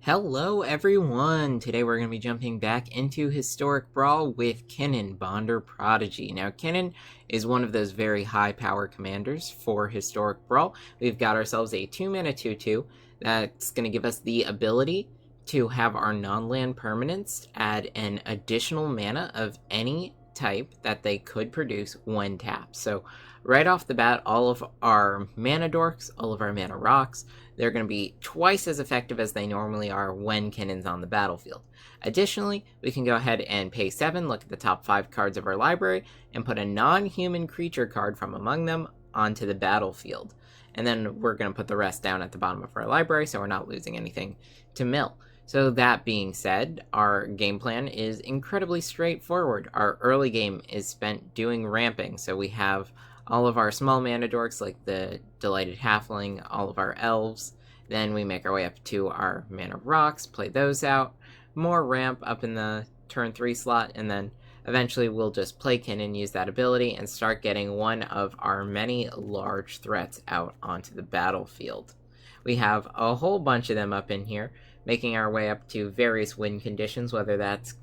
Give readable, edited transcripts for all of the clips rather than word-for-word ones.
Hello everyone! Today we're going to be jumping back into Historic Brawl with Kinnan, Bonder Prodigy. Now Kinnan is one of those very high power commanders for Historic Brawl. We've got ourselves a 2-mana 2/2 that's going to give us the ability to have our non-land permanents add an additional mana of any type that they could produce when tapped. So right off the bat, all of our mana dorks, all of our mana rocks, they're going to be twice as effective as they normally are when Kinnan's on the battlefield. Additionally, we can go ahead and pay 7, look at the top 5 cards of our library, and put a non-human creature card from among them onto the battlefield. And then we're going to put the rest down at the bottom of our library so we're not losing anything to mill. So that being said, our game plan is incredibly straightforward. Our early game is spent doing ramping, so we have all of our small mana dorks like the Delighted Halfling, all of our elves. Then we make our way up to our mana rocks, play those out, more ramp up in the turn 3 slot, and then eventually we'll just play Kinnan, use that ability, and start getting one of our many large threats out onto the battlefield. We have a whole bunch of them up in here, making our way up to various win conditions, whether that's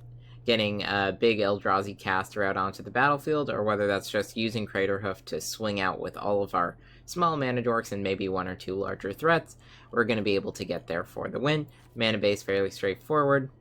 getting a big Eldrazi caster out onto the battlefield, or whether that's just using Craterhoof to swing out with all of our small mana dorks and maybe 1 or 2 larger threats. We're going to be able to get there for the win. Mana base fairly straightforward.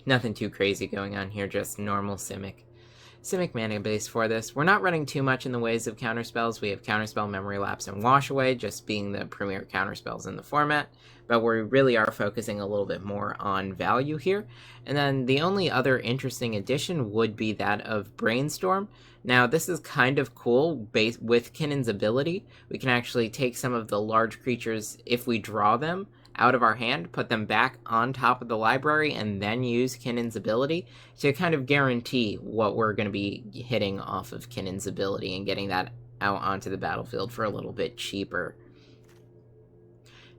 Nothing too crazy going on here, just normal Simic mana base for this. We're not running too much in the ways of counterspells. We have Counterspell, Memory Lapse, and Wash Away, just being the premier counterspells in the format, but we really are focusing a little bit more on value here. And then the only other interesting addition would be that of Brainstorm. Now this is kind of cool. With Kinnan's ability, we can actually take some of the large creatures, if we draw them, out of our hand, put them back on top of the library, and then use Kinnan's ability to kind of guarantee what we're going to be hitting off of Kinnan's ability and getting that out onto the battlefield for a little bit cheaper.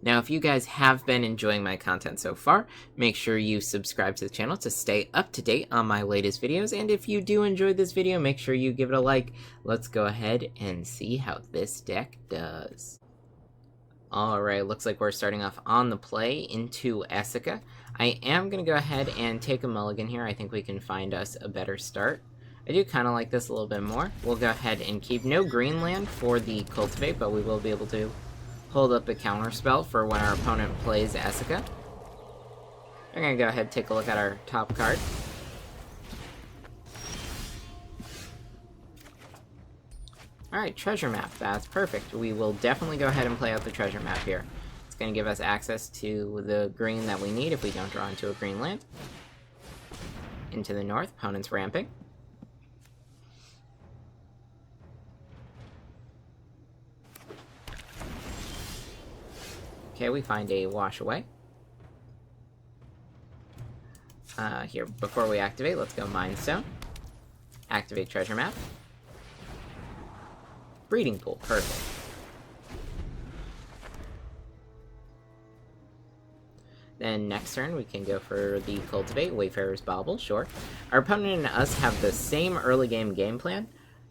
Now, if you guys have been enjoying my content so far, make sure you subscribe to the channel to stay up to date on my latest videos, and if you do enjoy this video, make sure you give it a like. Let's go ahead and see how this deck does. Alright, looks like we're starting off on the play into Essica. I am going to go ahead and take a mulligan here. I think we can find us a better start. I do kind of like this a little bit more. We'll go ahead and keep no green land for the Cultivate, but we will be able to hold up a counter spell for when our opponent plays Essica. We're going to go ahead and take a look at our top card. Alright, treasure map. That's perfect. We will definitely go ahead and play out the treasure map here. It's going to give us access to the green that we need if we don't draw into a green land. Into the north, opponent's ramping. Okay, we find a Wash Away. Here, before we activate, let's go Mind Stone. Activate treasure map. Breeding Pool, perfect. Then next turn we can go for the Cultivate, Wayfarer's Bauble, sure. Our opponent and us have the same early game plan.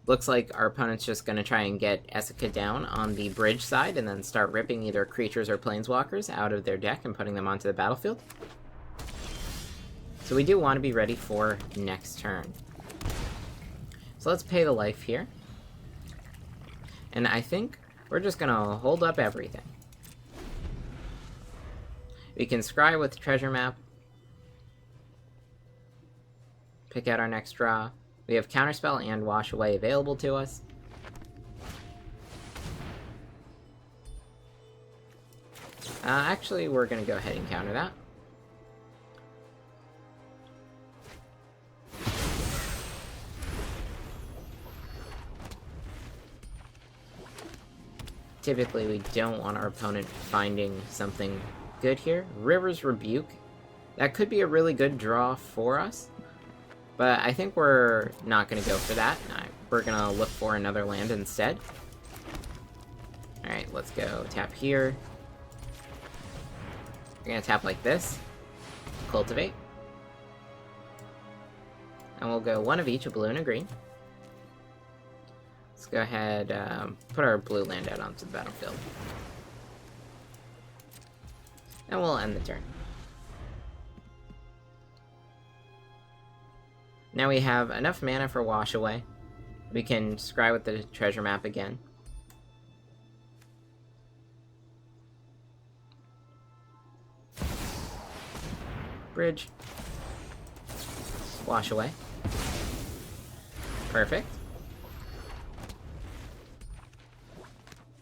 Looks like our opponent's just going to try and get Essica down on the bridge side and then start ripping either creatures or planeswalkers out of their deck and putting them onto the battlefield. So we do want to be ready for next turn. So let's pay the life here. And I think we're just going to hold up everything. We can scry with treasure map. Pick out our next draw. We have Counterspell and Wash Away available to us. Actually, we're going to go ahead and counter that. Typically, we don't want our opponent finding something good here. River's Rebuke. That could be a really good draw for us. But I think we're not going to go for that. We're going to look for another land instead. Alright, let's go tap here. We're going to tap like this. Cultivate. And we'll go one of each, a blue and a green. Let's go ahead, put our blue land out onto the battlefield. And we'll end the turn. Now we have enough mana for Wash Away. We can scry with the treasure map again. Bridge. Wash Away. Perfect.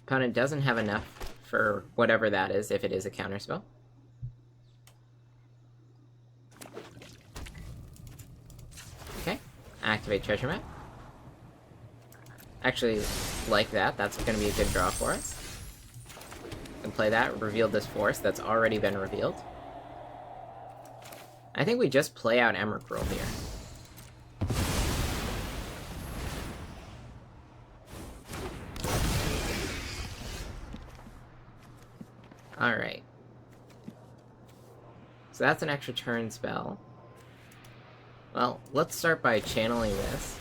Opponent doesn't have enough for whatever that is, if it is a counterspell. Okay, activate treasure map. Actually, like that, that's going to be a good draw for us. And play that, reveal this forest that's already been revealed. I think we just play out Emrakul here. Alright. So that's an extra turn spell. Well, let's start by channeling this.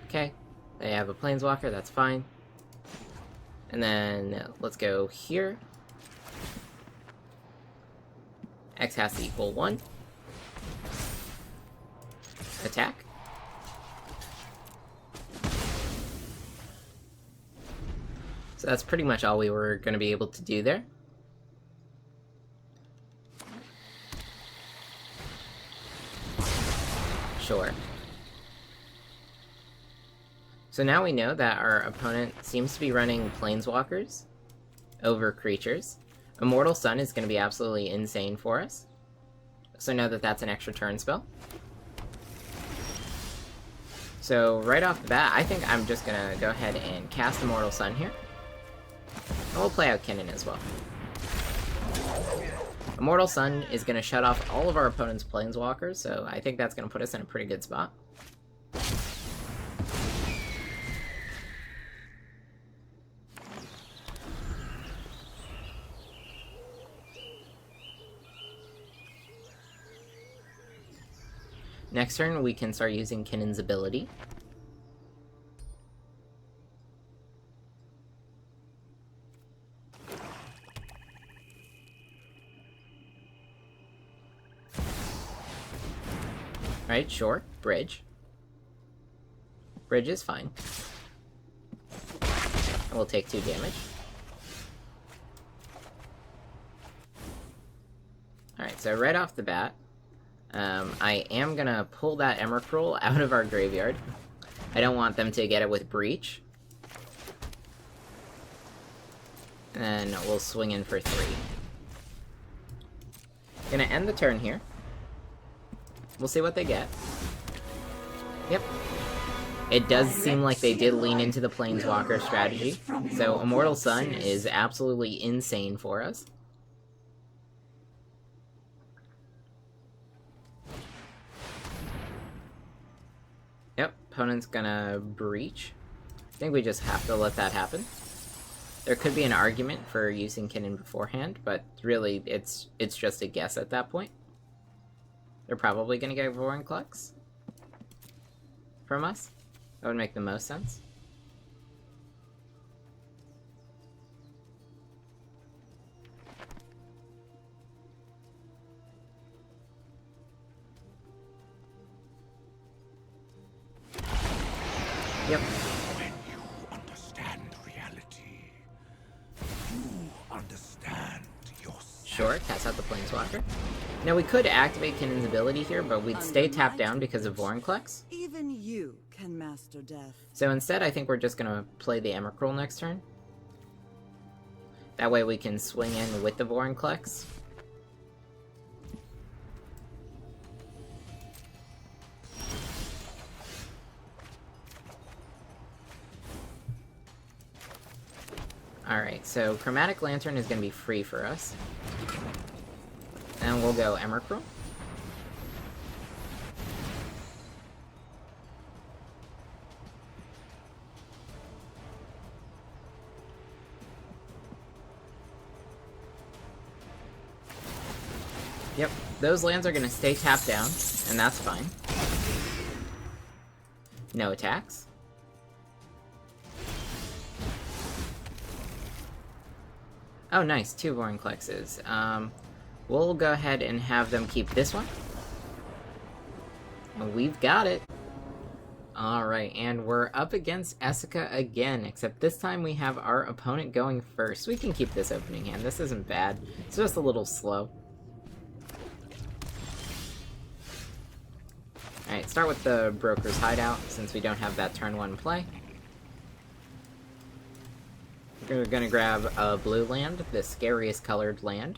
Okay, they have a Planeswalker, that's fine. And then let's go here. X has to equal 1. Attack. So that's pretty much all we were going to be able to do there. Sure. So now we know that our opponent seems to be running Planeswalkers over creatures. Immortal Sun is going to be absolutely insane for us. So know that that's an extra turn spell. So right off the bat, I think I'm just going to go ahead and cast Immortal Sun here. And we'll play out Kinnan as well. Immortal Sun is going to shut off all of our opponent's Planeswalkers, so I think that's going to put us in a pretty good spot. Next turn, we can start using Kinnan's ability. Alright, sure. Bridge. Bridge is fine. And we'll take 2 damage. Alright, so right off the bat, I am gonna pull that Emrakul out of our graveyard. I don't want them to get it with Breach. And then we'll swing in for 3. Gonna end the turn here. We'll see what they get. Yep. It does seem like they did lean into the Planeswalker strategy. So Immortal Sun is absolutely insane for us. Yep, opponent's gonna Breach. I think we just have to let that happen. There could be an argument for using Kinnan beforehand, but really it's just a guess at that point. They're probably gonna get Vorinclex from us. That would make the most sense. Yep. When you understand reality, you understand yourself. Sure, cast out the Planeswalker. Now we could activate Kinnan's ability here, but we'd stay tapped down because of Vorinclex. Even you can master death. So instead, I think we're just gonna play the Emrakul next turn. That way we can swing in with the Vorinclex. Alright, so Chromatic Lantern is going to be free for us. And we'll go Emrakul. Yep, those lands are going to stay tapped down, and that's fine. No attacks. Oh, nice. 2 Vorinclexes. We'll go ahead and have them keep this one. We've got it. Alright, and we're up against Essica again, except this time we have our opponent going first. We can keep this opening hand. This isn't bad. It's just a little slow. Alright, start with the Broker's Hideout, since we don't have that turn 1 play. We're gonna grab a blue land, the scariest colored land.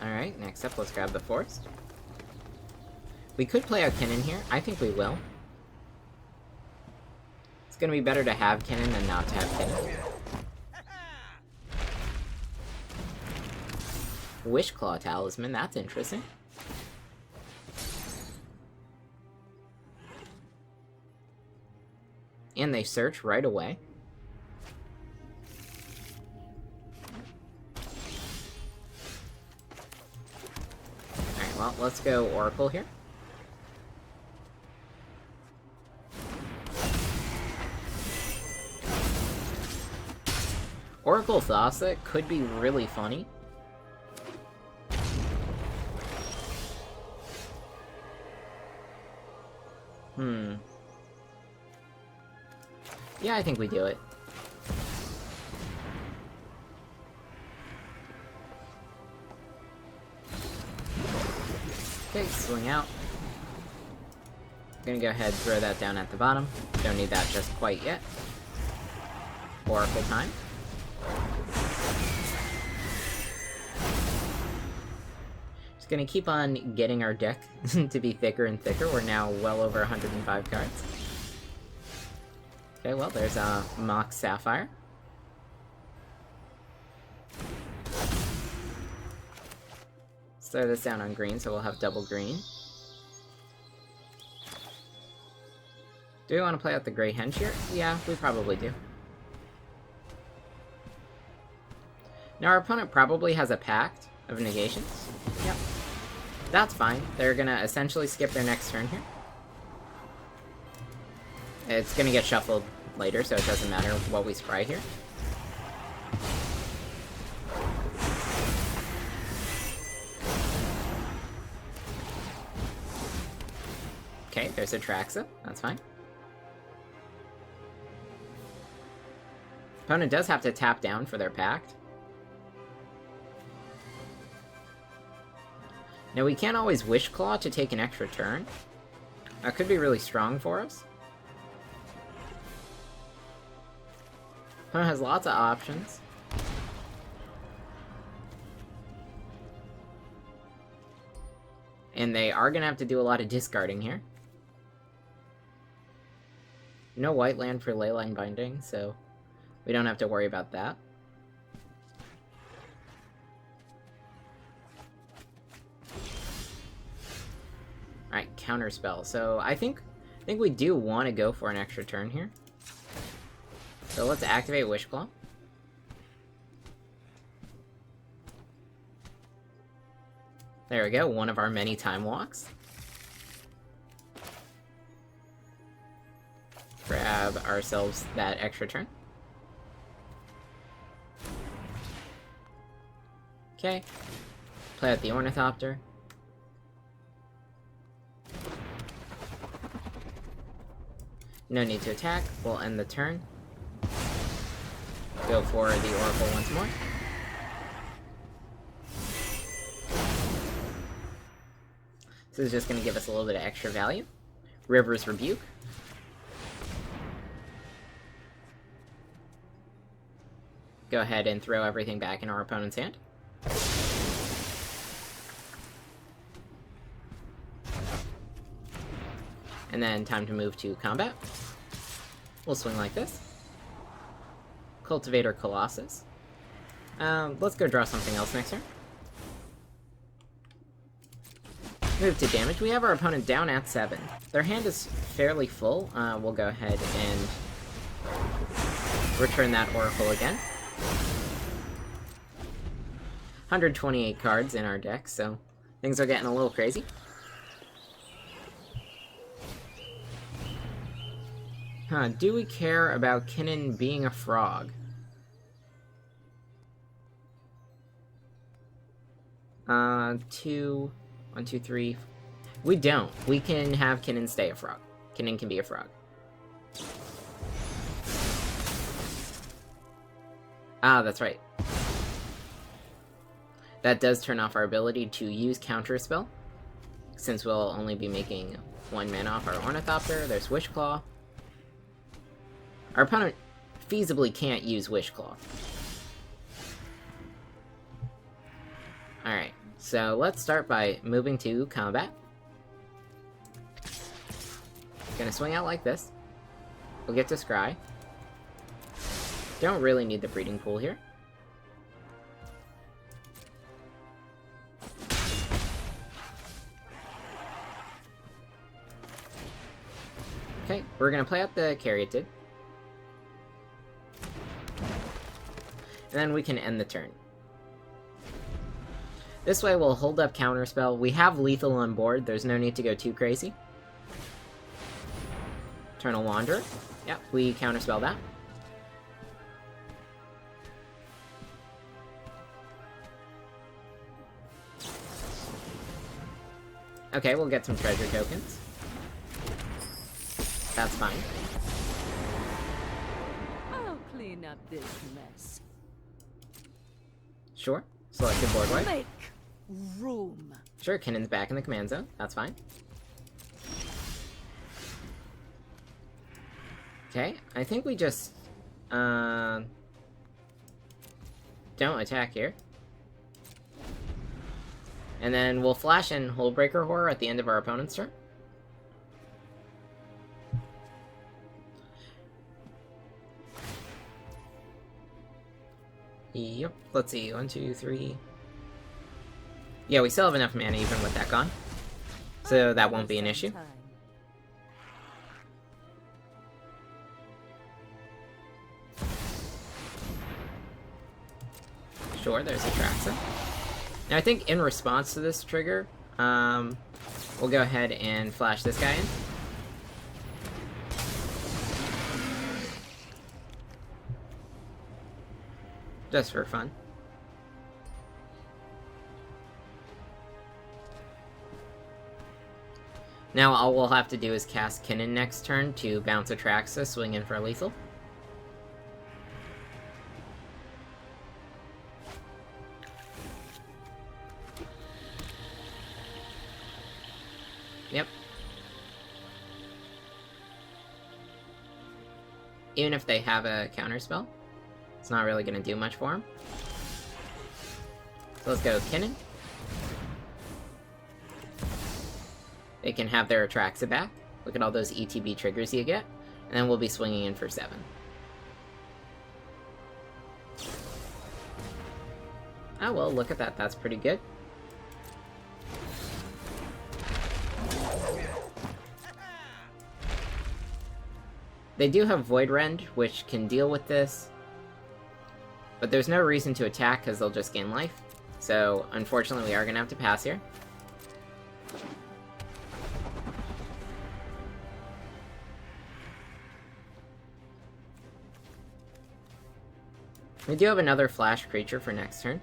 Alright, next up, let's grab the forest. We could play out Kinnan here. I think we will. It's gonna be better to have Kinnan than not to have Kinnan. Wishclaw Talisman, that's interesting. And they search right away. Alright, well, let's go Oracle here. Oracle Thassa could be really funny. Yeah, I think we do it. Okay, swing out. Gonna go ahead and throw that down at the bottom. Don't need that just quite yet. Oracle time. Just gonna keep on getting our deck to be thicker and thicker. We're now well over 105 cards. Okay, well, there's a Mox Sapphire. Let's throw this down on green, so we'll have double green. Do we want to play out the Grey Henge here? Yeah, we probably do. Now, our opponent probably has a Pact of Negations. Yep. That's fine. They're gonna essentially skip their next turn here. It's gonna get shuffled later, so it doesn't matter what we scry here. Okay, there's a Traxa. That's fine. Opponent does have to tap down for their Pact. Now, we can't always Wishclaw to take an extra turn. That could be really strong for us. Opponent has lots of options. And they are going to have to do a lot of discarding here. No white land for Leyline Binding, so we don't have to worry about that. Alright, counterspell. So I think we do want to go for an extra turn here. So let's activate Wishclaw. There we go, one of our many time walks. Grab ourselves that extra turn. Okay. Play out the Ornithopter. No need to attack. We'll end the turn. Go for the Oracle once more. This is just going to give us a little bit of extra value. River's Rebuke. Go ahead and throw everything back in our opponent's hand. And then time to move to combat. We'll swing like this. Cultivator Colossus. Let's go draw something else next turn. Move to damage. We have our opponent down at 7. Their hand is fairly full. We'll go ahead and return that Oracle again. 128 cards in our deck, so things are getting a little crazy. Do we care about Kinnan being a frog? 2, 1, 2, 3. We don't. We can have Kinnan stay a frog. Kinnan can be a frog. Ah, that's right. That does turn off our ability to use Counterspell, since we'll only be making 1 mana off our Ornithopter. There's Wishclaw. Our opponent feasibly can't use Wishclaw. Alright, so let's start by moving to combat. Gonna swing out like this. We'll get to Scry. Don't really need the breeding pool here. Okay, we're gonna play out the Caryatid. And then we can end the turn. This way we'll hold up Counterspell. We have lethal on board, there's no need to go too crazy. Eternal Wanderer. Yep, we Counterspell that. Okay, we'll get some treasure tokens. That's fine. I'll clean up this mess. Sure. Selected board wipe. Make room. Sure, Kinnan's back in the command zone. That's fine. Okay, I think we just... don't attack here. And then we'll flash in Hullbreaker Horror at the end of our opponent's turn. Yep, let's see, 1, 2, 3... Yeah, we still have enough mana even with that gone. So that won't be an issue. Sure, there's Atraxa. Now I think in response to this trigger, we'll go ahead and flash this guy in. Just for fun. Now all we'll have to do is cast Kinnan next turn to bounce Atraxa, swing in for lethal. Yep. Even if they have a counterspell, it's not really going to do much for them. So let's go Kinnan. They can have their Atraxa back. Look at all those ETB triggers you get. And then we'll be swinging in for 7. Oh well, look at that. That's pretty good. They do have Void Rend, which can deal with this. But there's no reason to attack because they'll just gain life. So, unfortunately, we are going to have to pass here. We do have another flash creature for next turn.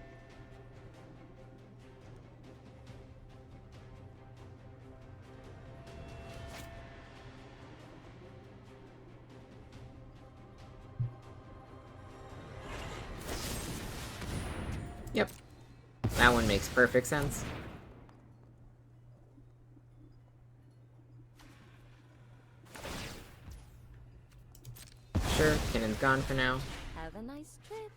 Yep. That one makes perfect sense. Sure, Kinnan's gone for now. Have a nice trip.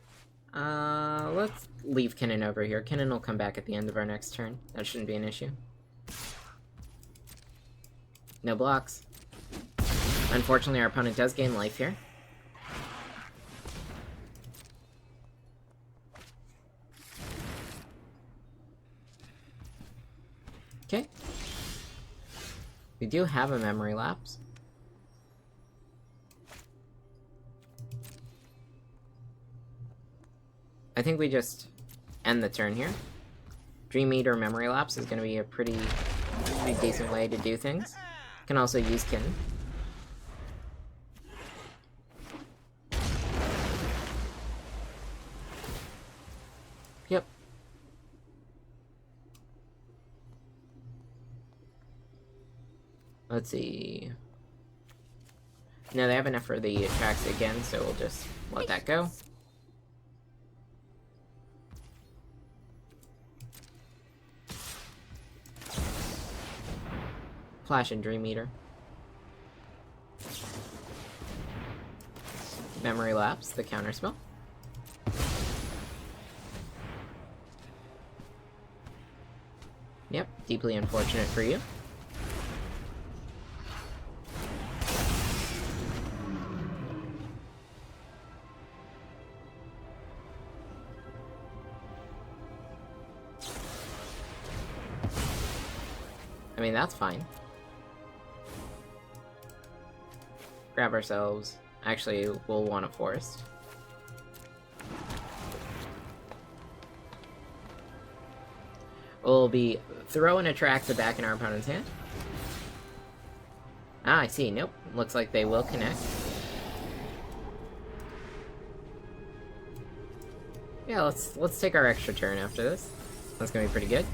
Let's leave Kinnan over here. Kinnan will come back at the end of our next turn. That shouldn't be an issue. No blocks. Unfortunately, our opponent does gain life here. Okay. We do have a memory lapse. I think we just end the turn here. Dream Eater Memory Lapse is going to be a pretty decent way to do things. Can also use Kinnan. Let's see. No, they have enough for the Atraxa again, so we'll just let that go. Flash and Dream Eater. Memory Lapse, the counterspell. Yep, deeply unfortunate for you. I mean, that's fine. Grab ourselves. Actually, we'll want a forest. We'll be throwing Atraxa back in our opponent's hand. Ah, I see. Nope. Looks like they will connect. Yeah, let's take our extra turn after this. That's gonna be pretty good.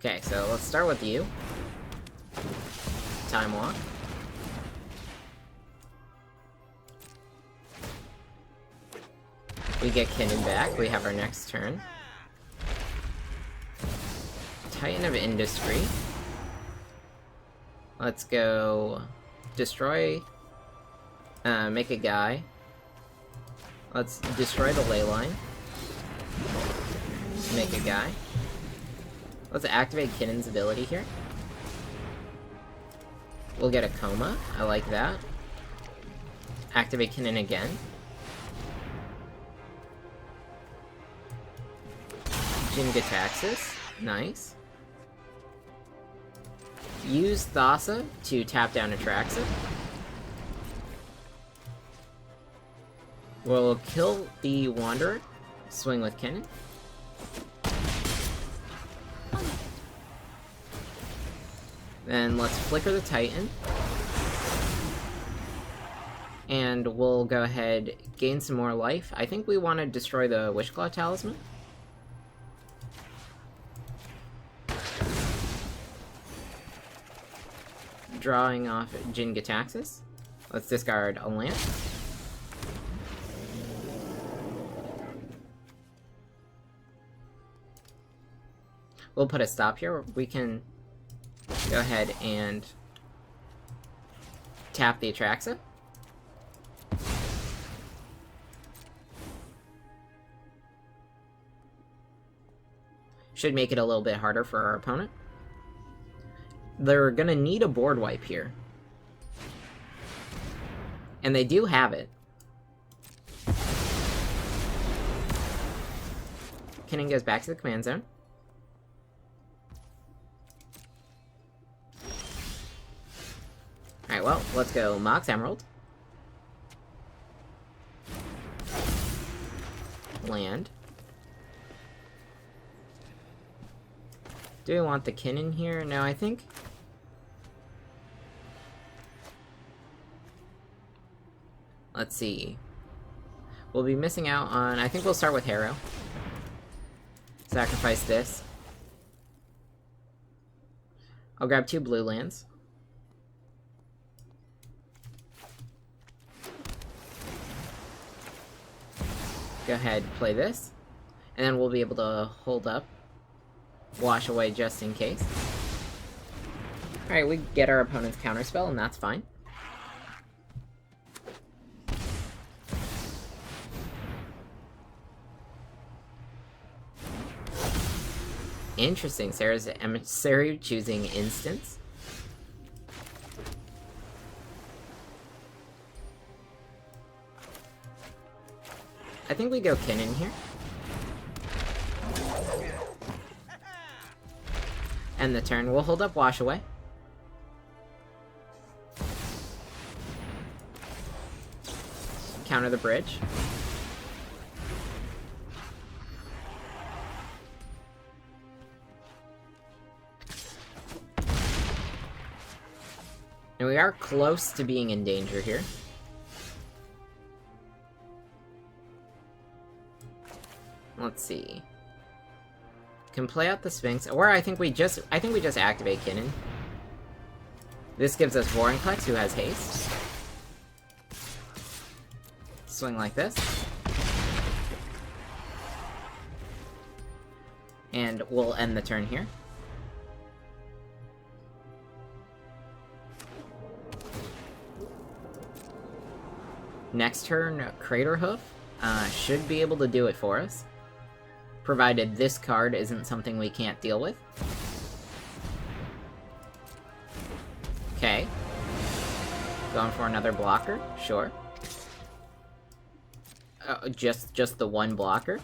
Okay, so let's start with you. Time Walk. We get Kinnan back. We have our next turn. Titan of Industry. Let's go destroy, make a guy. Let's destroy the ley line. Make a guy. Let's activate Kinnan's ability here. We'll get a coma. I like that. Activate Kinnan again. Jingataxis. Nice. Use Thassa to tap down Atraxa. We'll kill the Wanderer. Swing with Kinnan. Then let's flicker the Titan. And we'll go ahead, gain some more life. I think we want to destroy the Wishclaw Talisman. Drawing off Jingataxis. Let's discard a land. We'll put a stop here. We can go ahead and tap the Atraxa. Should make it a little bit harder for our opponent. They're gonna need a board wipe here. And they do have it. Kinnan goes back to the command zone. Alright, well, let's go Mox Emerald. Land. Do we want the Kinnan here? No, I think... Let's see. We'll be missing out on... I think we'll start with Harrow. Sacrifice this. I'll grab 2 blue lands. Go ahead, play this. And then we'll be able to hold up. Wash away just in case. Alright, we get our opponent's counterspell, and that's fine. Interesting, Sarah's emissary choosing instance. I think we go Kinnan here. End the turn. We'll hold up Wash Away. Counter the bridge. And we are close to being in danger here. Let's see. Can play out the Sphinx, or I think we just activate Kinnan. This gives us Vorinclex, who has haste. Swing like this. And we'll end the turn here. Next turn, Craterhoof should be able to do it for us, provided this card isn't something we can't deal with. Okay. Going for another blocker? Sure. Just the one blocker?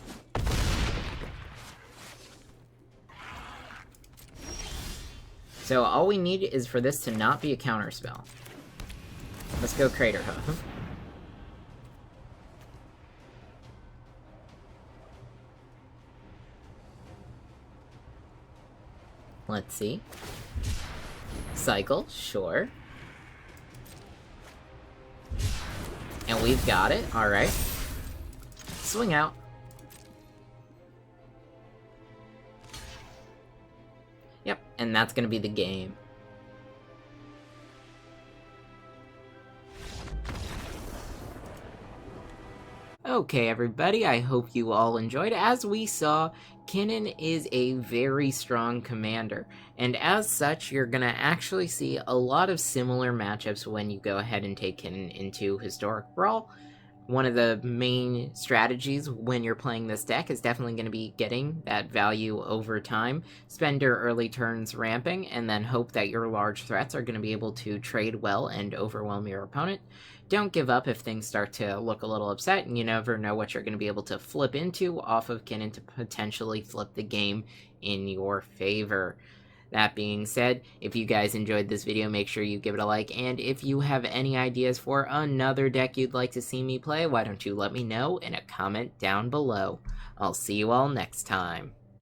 So all we need is for this to not be a counterspell. Let's go Craterhoof. Let's see. Cycle, sure. And we've got it, alright. Swing out. Yep, and that's gonna be the game. Okay, everybody, I hope you all enjoyed. As we saw, Kinnan is a very strong commander, and as such, you're gonna actually see a lot of similar matchups when you go ahead and take Kinnan into Historic Brawl. One of the main strategies when you're playing this deck is definitely going to be getting that value over time, spend your early turns ramping, and then hope that your large threats are going to be able to trade well and overwhelm your opponent. Don't give up if things start to look a little upset, and you never know what you're going to be able to flip into off of Kinnan to potentially flip the game in your favor. That being said, if you guys enjoyed this video, make sure you give it a like, and if you have any ideas for another deck you'd like to see me play, why don't you let me know in a comment down below. I'll see you all next time.